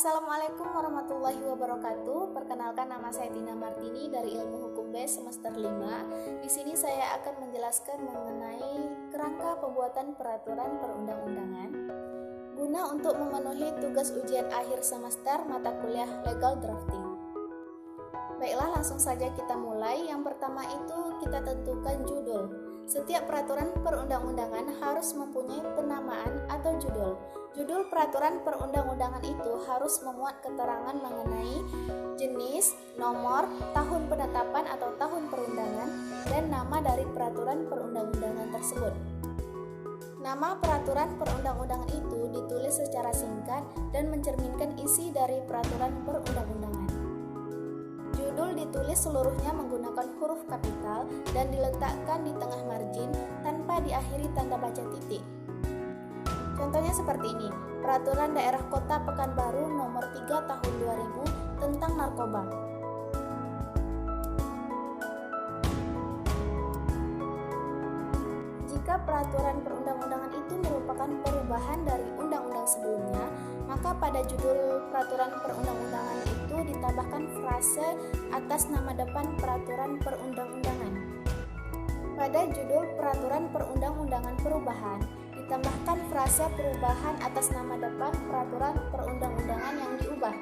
Assalamualaikum warahmatullahi wabarakatuh. Perkenalkan, nama saya Tina Martini dari Ilmu Hukum B semester 5. Di sini saya akan menjelaskan mengenai kerangka pembuatan peraturan perundang-undangan guna untuk memenuhi tugas ujian akhir semester mata kuliah Legal Drafting. Baiklah, langsung saja kita mulai. Yang pertama itu kita tentukan judul. Setiap peraturan perundang-undangan harus mempunyai penamaan atau judul. Judul peraturan perundang-undangan itu harus memuat keterangan mengenai jenis, nomor, tahun penetapan atau tahun perundangan, dan nama dari peraturan perundang-undangan tersebut. Nama peraturan perundang-undangan itu ditulis secara singkat dan mencerminkan isi dari peraturan perundang-undangan. Judul ditulis seluruhnya menggunakan huruf kapital dan diletakkan di tengah margin tanpa diakhiri tanda baca titik. Contohnya seperti ini, Peraturan Daerah Kota Pekanbaru Nomor 3 Tahun 2000 tentang narkoba. Jika peraturan perundang-undangan itu merupakan perubahan dari undang-undang sebelumnya, maka pada judul peraturan perundang-undangan itu ditambahkan frase atas nama depan peraturan perundang-undangan. Pada judul peraturan perundang-undangan perubahan, ditambahkan frase perubahan atas nama depan peraturan perundang-undangan yang diubah.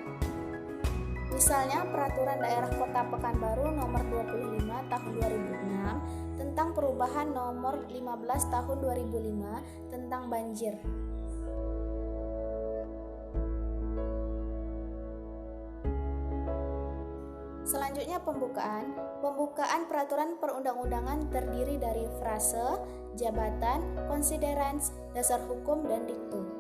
Misalnya, Peraturan Daerah Kota Pekanbaru Nomor 25 Tahun 2006 tentang perubahan Nomor 15 Tahun 2005 tentang banjir. Selanjutnya pembukaan. Pembukaan peraturan perundang-undangan terdiri dari frase, jabatan, considerans, dasar hukum, dan diktum.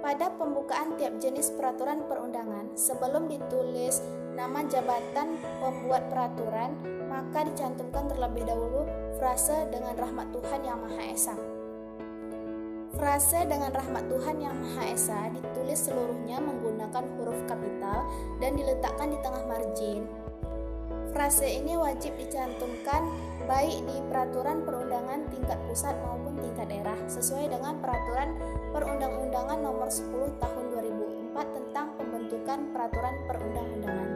Pada pembukaan tiap jenis peraturan perundangan, sebelum ditulis nama jabatan pembuat peraturan, maka dicantumkan terlebih dahulu frase dengan rahmat Tuhan Yang Maha Esa. Frase dengan rahmat Tuhan Yang Maha Esa ditulis seluruhnya menggunakan huruf kapital dan diletakkan di tengah margin. Frase ini wajib dicantumkan baik di peraturan perundangan tingkat pusat maupun tingkat daerah sesuai dengan Peraturan Perundang-undangan Nomor 10 Tahun 2004 tentang pembentukan peraturan perundang-undangan.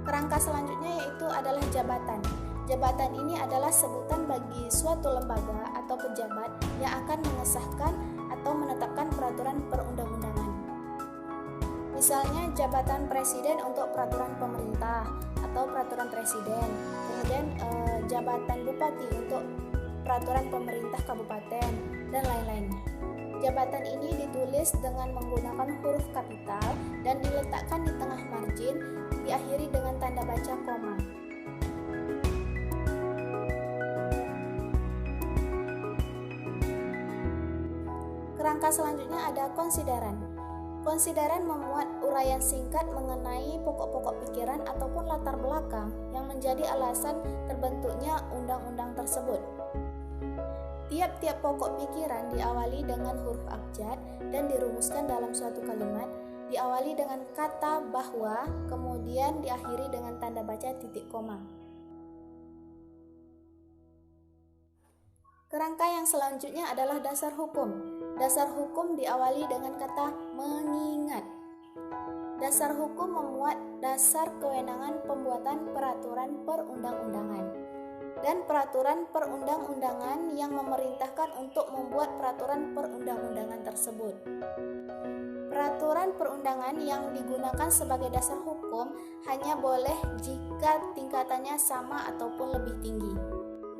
Kerangka selanjutnya yaitu adalah jabatan. Jabatan ini adalah sebutan bagi suatu lembaga atau pejabat yang akan mengesahkan atau menetapkan peraturan perundang-undangan. Misalnya jabatan presiden untuk peraturan pemerintah atau peraturan presiden, kemudian jabatan bupati untuk peraturan pemerintah kabupaten, dan lain-lainnya. Jabatan ini ditulis dengan menggunakan huruf kapital dan diletakkan di tengah margin, diakhiri dengan tanda baca koma. Kerangka selanjutnya ada konsideran. Konsideran memuat uraian singkat mengenai pokok-pokok pikiran ataupun latar belakang yang menjadi alasan terbentuknya undang-undang tersebut. Tiap-tiap pokok pikiran diawali dengan huruf abjad dan dirumuskan dalam suatu kalimat, diawali dengan kata bahwa, kemudian diakhiri dengan tanda baca titik koma. Kerangka yang selanjutnya adalah dasar hukum. Dasar hukum diawali dengan kata mengingat. Dasar hukum memuat dasar kewenangan pembuatan peraturan perundang-undangan dan peraturan perundang-undangan yang memerintahkan untuk membuat peraturan perundang-undangan tersebut. Peraturan perundangan yang digunakan sebagai dasar hukum hanya boleh jika tingkatannya sama ataupun lebih tinggi.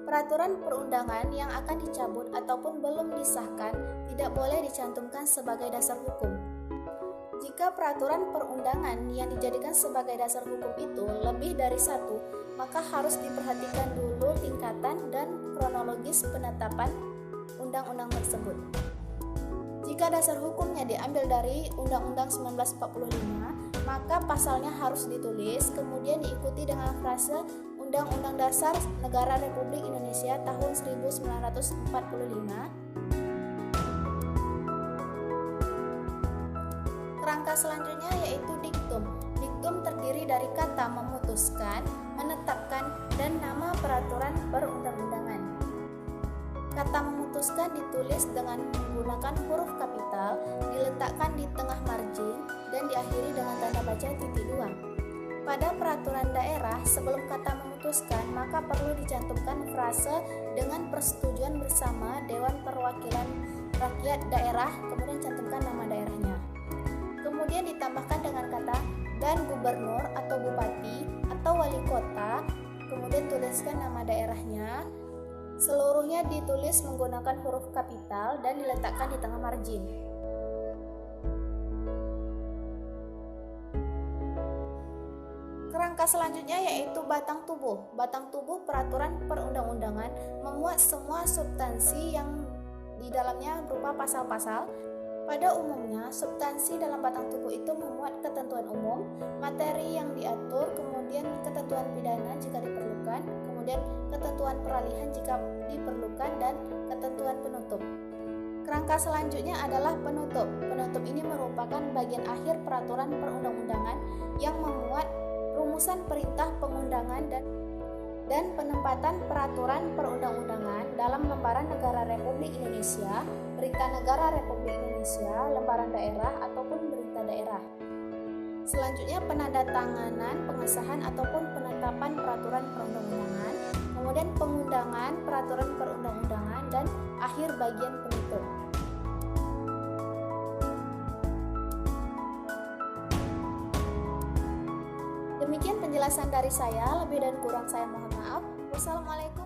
Peraturan perundangan yang akan dicabut ataupun belum disahkan tidak boleh dicantumkan sebagai dasar hukum. Jika peraturan perundangan yang dijadikan sebagai dasar hukum itu lebih dari satu, maka harus diperhatikan dulu tingkatan dan kronologis penetapan undang-undang tersebut. Jika dasar hukumnya diambil dari Undang-Undang 1945, maka pasalnya harus ditulis, kemudian diikuti dengan frase Undang-Undang Dasar Negara Republik Indonesia tahun 1945. Kerangka selanjutnya yaitu diktum. Diktum terdiri dari kata memutuskan, menetapkan, dan nama peraturan perundang-undangan. Kata memutuskan ditulis dengan menggunakan huruf kapital, diletakkan di tengah margin, dan diakhiri dengan tanda baca titik dua. Pada peraturan daerah, sebelum kata memutuskan, maka perlu dicantumkan frase dengan persetujuan bersama Dewan Perwakilan Rakyat Daerah, kemudian cantumkan nama daerahnya. Kemudian ditambahkan dengan kata dan gubernur atau bupati atau wali kota, kemudian tuliskan nama daerahnya. Seluruhnya ditulis menggunakan huruf kapital dan diletakkan di tengah margin. Kerangka selanjutnya yaitu batang tubuh. Batang tubuh peraturan perundang-undangan memuat semua substansi yang di dalamnya berupa pasal-pasal. Pada umumnya, substansi dalam batang tubuh itu memuat ketentuan umum, materi yang diatur, kemudian ketentuan pidana jika diperlukan, kemudian ketentuan peralihan jika diperlukan, dan ketentuan penutup. Kerangka selanjutnya adalah penutup. Penutup ini merupakan bagian akhir peraturan perundang-undangan yang memuat rumusan perintah pengundangan dan penempatan peraturan perundang-undangan dalam lembaran negara Republik Indonesia, berita negara Republik Indonesia, lembaran daerah, ataupun berita daerah. Selanjutnya penandatanganan, pengesahan, ataupun penetapan peraturan perundang-undangan, kemudian pengundangan peraturan perundang-undangan, dan akhir bagian penutup. Demikian penjelasan dari saya, lebih dan kurang saya mohon maaf. Wassalamualaikum